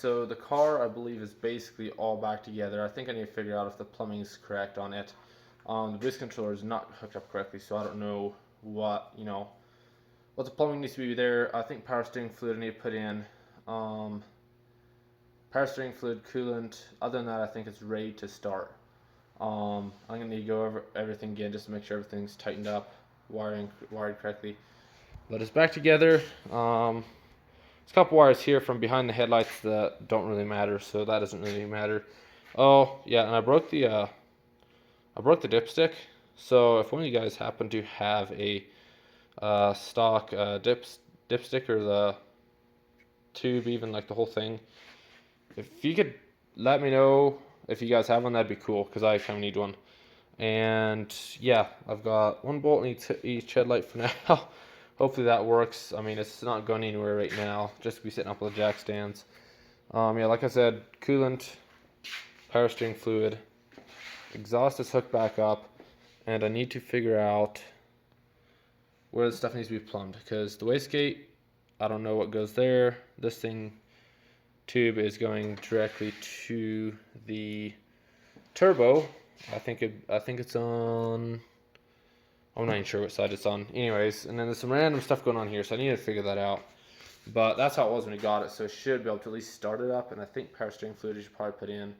so the car I believe is basically all back together. I think I need to figure out if the plumbing is correct on it. The boost controller is not hooked up correctly, so I don't know what, what the plumbing needs to be there. I think power steering fluid I need to put in. Um, Power steering fluid, coolant. Other than that, I think it's ready to start. I'm gonna need to go over everything again just to make sure everything's tightened up, wired correctly. But it's back together. There's a couple wires here from behind the headlights that don't really matter, so that doesn't really matter. Oh yeah, and I broke the dipstick. So if one of you guys happen to have a stock dipstick or the tube, even like the whole thing, if you could let me know if you guys have one, that'd be cool because I kind of need one. And yeah, I've got one bolt in each headlight for now. Hopefully that works. I mean, it's not going anywhere right now, just to be sitting up with the jack stands. Yeah, like I said, coolant, power steering fluid, exhaust is hooked back up, and I need to figure out where the stuff needs to be plumbed because the wastegate, I don't know what goes there. This thing tube is going directly to the turbo. I think it's on. I'm not even sure what side it's on. Anyways, and then there's some random stuff going on here, so I need to figure that out. But that's how it was when we got it, so it should be able to at least start it up. And I think power steering fluid you should probably put in.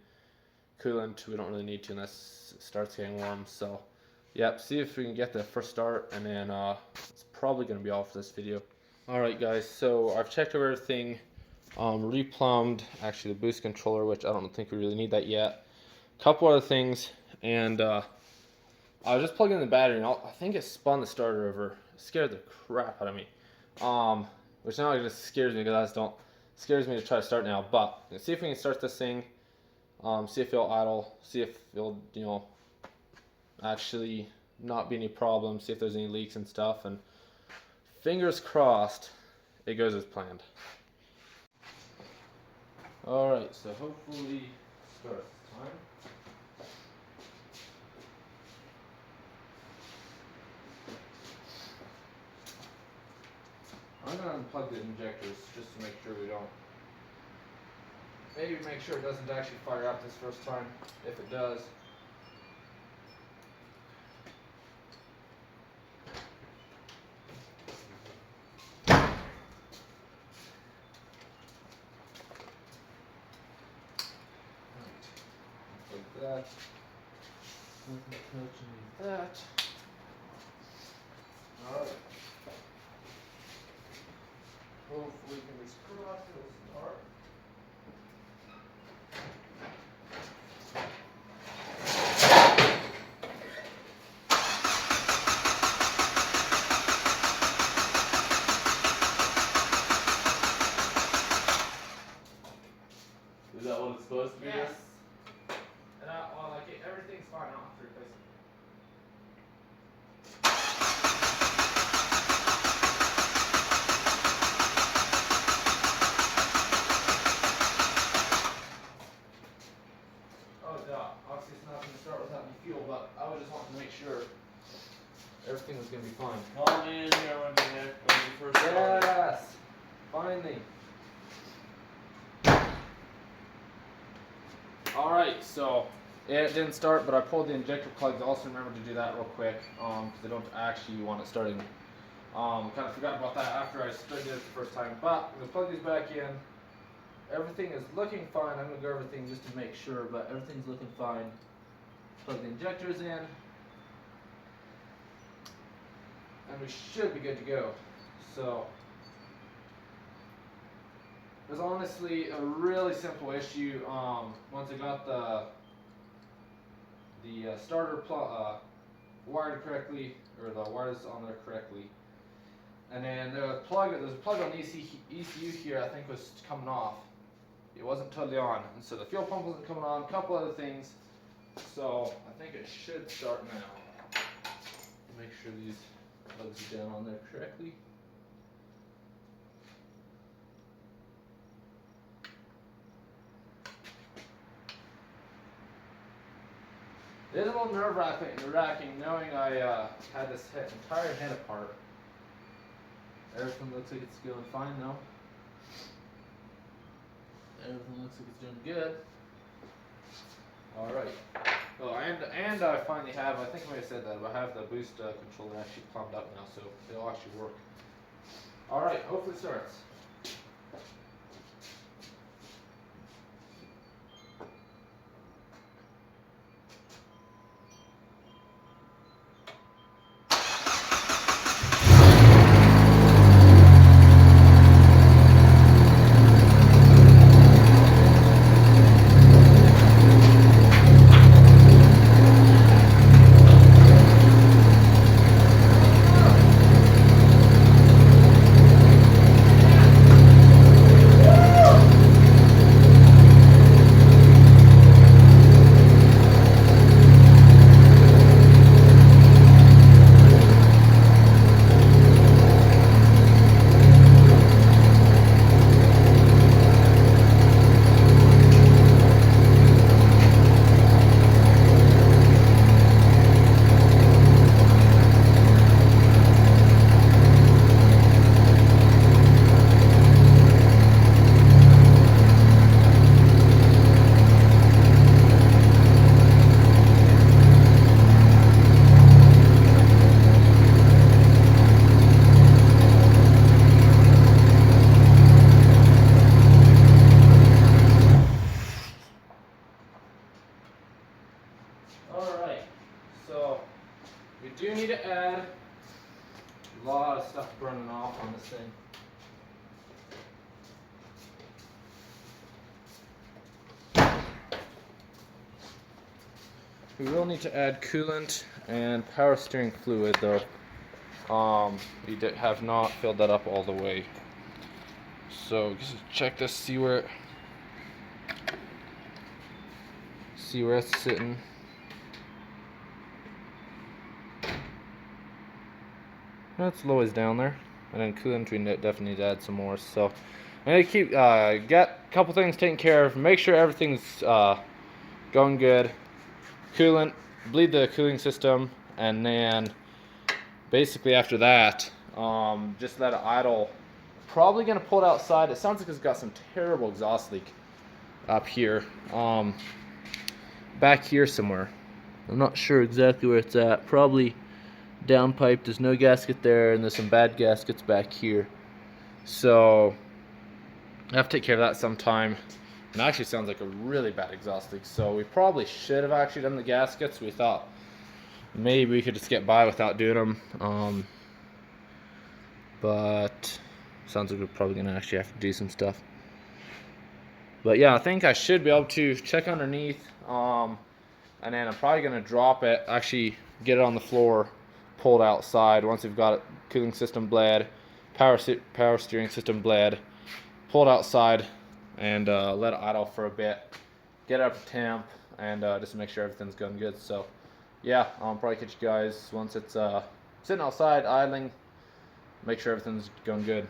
Coolant, we don't really need to unless it starts getting warm. So, yep, see if we can get the first start, and then it's probably going to be all for this video. Alright guys, so I've checked over everything, replumbed actually the boost controller, which I don't think we really need that yet. Couple other things, and I was just plugging in the battery, and I think it spun the starter over. It scared the crap out of me. Which now it just scares me because scares me to try to start now. But let's see if we can start this thing. See if it'll idle. See if it'll, actually not be any problems. See if there's any leaks and stuff. And fingers crossed, it goes as planned. All right, so hopefully start this time. I'm going to unplug the injectors just to make sure we don't. Maybe make sure it doesn't actually fire up this first time. If it does. Like that. Nothing touching that. Alright. Hopefully fingers crossed it'll start. Is that what it's supposed to be? Yes. And everything's fine. I don't have to replace it. Oh, duh. Obviously, it's not going to start without any fuel, but I was just wanting to make sure everything was going to be fine. Call me in here when you first start. Yes! Finally. Alright, so it didn't start, but I pulled the injector plugs. Also remember to do that real quick because I don't actually want it starting. Kind of forgot about that after I started it the first time. But I'm going to plug these back in. Everything is looking fine. I'm going to go over everything just to make sure, but everything's looking fine. Plug the injectors in. And we should be good to go. So, it was honestly a really simple issue. Once I got the starter wired correctly, or the wires on there correctly, and then there's a plug on the ECU here. I think was coming off. It wasn't totally on, and so the fuel pump wasn't coming on. A couple other things. So I think it should start now. Make sure these plugs are down on there correctly. It is a little nerve-wracking knowing I had this entire head apart. Everything looks like it's going fine though. Everything looks like it's doing good. All right. Oh, and I finally have, I think I may have said that, but I have the boost controller actually plumbed up now, so it'll actually work. All right, hopefully it starts. Alright, so we do need to add a lot of stuff burning off on this thing. We will need to add coolant and power steering fluid though. We have not filled that up all the way. So just check this, see where it's sitting. That's low as down there, and then coolant we definitely need to add some more. So I'm gonna keep get a couple things taken care of. Make sure everything's going good. Coolant, bleed the cooling system, and then basically after that, just let it idle. Probably gonna pull it outside. It sounds like it's got some terrible exhaust leak up here, back here somewhere. I'm not sure exactly where it's at. Probably downpipe. There's no gasket there, and there's some bad gaskets back here. So I have to take care of that sometime. And it actually sounds like a really bad exhaust leak. So we probably should have actually done the gaskets. We thought maybe we could just get by without doing them. But sounds like we're probably gonna actually have to do some stuff. But yeah, I think I should be able to check underneath. And then I'm probably gonna drop it, actually get it on the floor, pull it outside once we've got it, cooling system bled, power steering system bled, pull it outside and let it idle for a bit, get it up to temp, and just to make sure everything's going good. So yeah, I'll probably catch you guys once it's sitting outside idling, make sure everything's going good.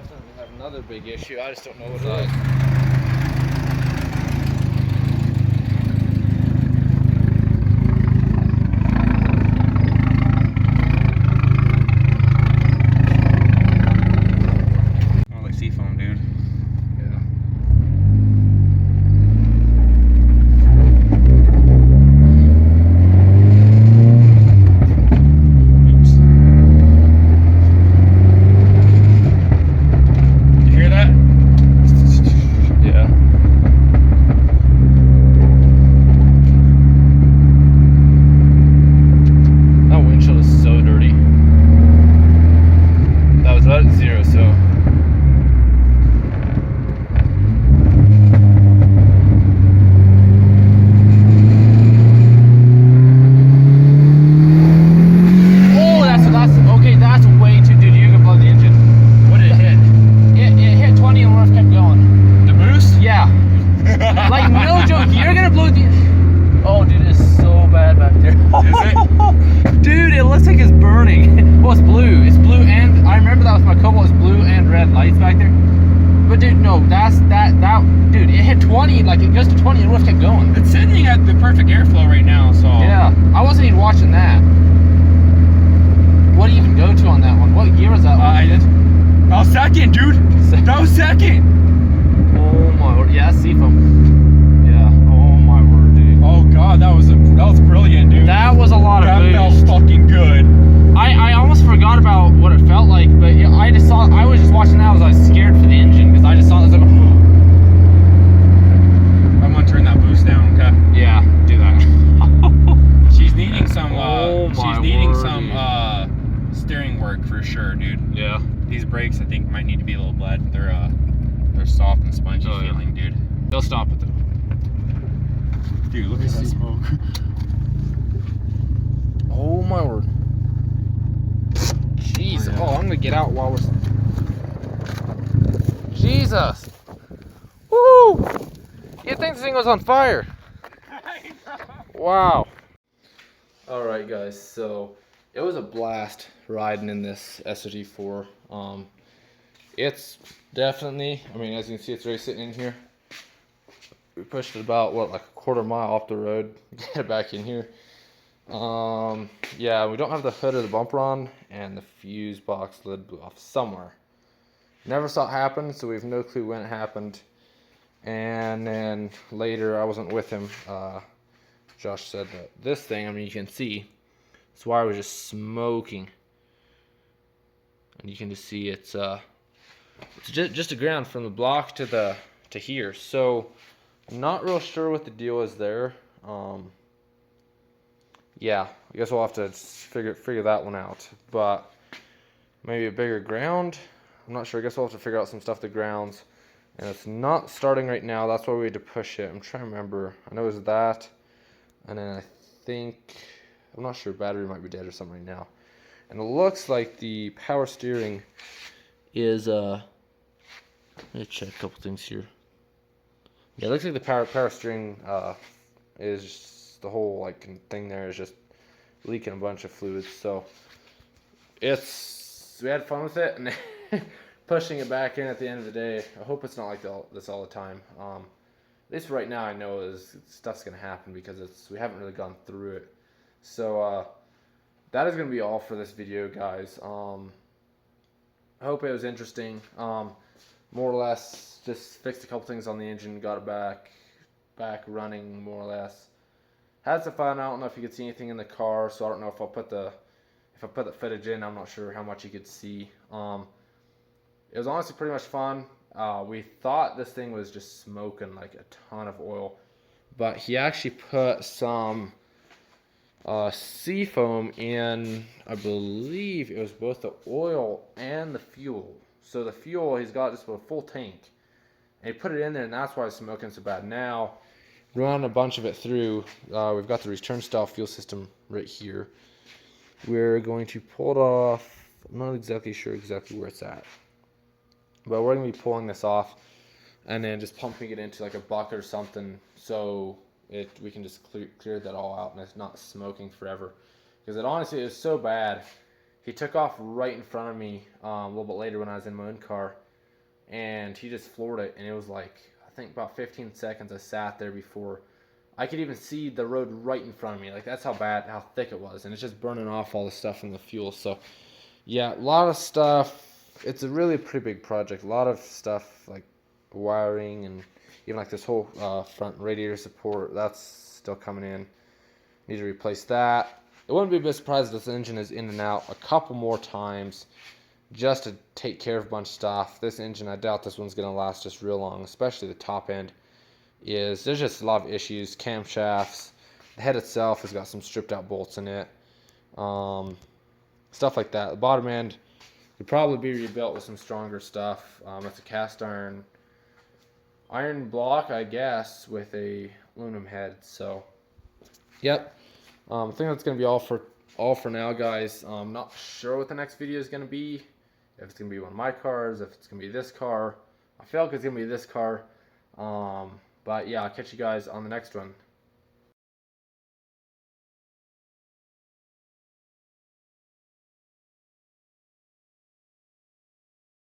definitely have another big issue. I just don't know what it is. More like seafoam, dude. Yeah. Oops. You hear that? Yeah. That windshield is so dirty. That was about 0, so. Oh, that's okay. That's way too, dude. You can blow the engine. What did it hit? It hit 20 and the roof kept going. The boost? Yeah. Like, no joke, you're gonna blow the. Oh, dude, it's so bad back there. Is Dude, it looks like it's burning. Well, it's blue. It's blue, and I remember that with my Cobalt. It's blue and red lights back there. But dude, no, dude, it hit 20. Like, it goes to 20 and the roof kept going. It's sitting at the perfect airflow right now, so. Yeah, I wasn't even watching that. What do you even go to on that one? What year was that one? I did. That was second, dude. That was second. Oh my word. Yeah, seafoam. Yeah. Oh my word, dude. Oh god, that was brilliant, dude. That was a lot of That boost. felt fucking good. I almost forgot about what it felt like, but yeah, I was just watching that. I was scared for the engine because I just saw it. I was like, I'm gonna turn that boost down, okay? yeah, do that. She's needing some Oh my she's needing word, some steering work for sure, dude. Yeah. These brakes I think might need to be a little bled. They're soft and spongy Oh, yeah. feeling, dude. They'll stop it though. Dude, look at that smoke. Oh my word. Jeez. Oh, yeah. Oh, I'm gonna get out while we're. Jesus. Woo! You'd think this thing was on fire. Wow. Alright guys, so it was a blast riding in this SRT4. It's definitely, I mean, as you can see, it's already sitting in here. We pushed it about, what, like a quarter mile off the road, get it back in here. Yeah, we don't have the hood or the bumper on, and the fuse box lid blew off somewhere. Never saw it happen, so we have no clue when it happened. And then later, I wasn't with him, Josh said that this thing, I mean, you can see, this wire was just smoking. And you can just see it's just a ground from the block to here. So I'm not real sure what the deal is there. Yeah, I guess we'll have to figure that one out. But maybe a bigger ground. I'm not sure. I guess we'll have to figure out some stuff that grounds. And it's not starting right now. That's why we had to push it. I'm trying to remember. I know it was that. And then I think, I'm not sure, battery might be dead or something right now. And it looks like the power steering is, let me check a couple things here. Yeah, it looks like the power steering is just, the whole like thing there is just leaking a bunch of fluids. So we had fun with it, and pushing it back in at the end of the day. I hope it's not like this all the time. At least right now I know stuff's gonna happen because we haven't really gone through it. So that is gonna be all for this video, guys. I hope it was interesting. More or less, just fixed a couple things on the engine, got it back running more or less. Had some fun. I don't know if you could see anything in the car, so I don't know if I put the footage in. I'm not sure how much you could see. It was honestly pretty much fun. We thought this thing was just smoking like a ton of oil, but he actually put some seafoam in, I believe it was both the oil and the fuel. So the fuel, he's got just a full tank, and he put it in there, and that's why it's smoking so bad. Now, run a bunch of it through. We've got the return style fuel system right here. We're going to pull it off. I'm not exactly sure where it's at, but we're going to be pulling this off and then just pumping it into like a bucket or something, so we can just clear that all out and it's not smoking forever. Because it honestly is so bad. He took off right in front of me a little bit later when I was in my own car, and he just floored it, and it was like, I think about 15 seconds I sat there before I could even see the road right in front of me. Like, that's how thick it was, and it's just burning off all the stuff from the fuel. So yeah, a lot of stuff. It's a really pretty big project. A lot of stuff like wiring, and even like this whole front radiator support, that's still coming in. Need to replace that. It wouldn't be a bit surprised if this engine is in and out a couple more times just to take care of a bunch of stuff. This engine, I doubt this one's going to last just real long, especially the top end. There's just a lot of issues. Camshafts, the head itself has got some stripped out bolts in it, stuff like that. The bottom end could probably be rebuilt with some stronger stuff. It's a cast iron block, I guess, with a aluminum head. So yep, I think that's gonna be all for now, guys. I'm not sure what the next video is gonna be. If it's gonna be one of my cars, if it's gonna be this car. I feel like it's gonna be this car. But yeah, I'll catch you guys on the next one.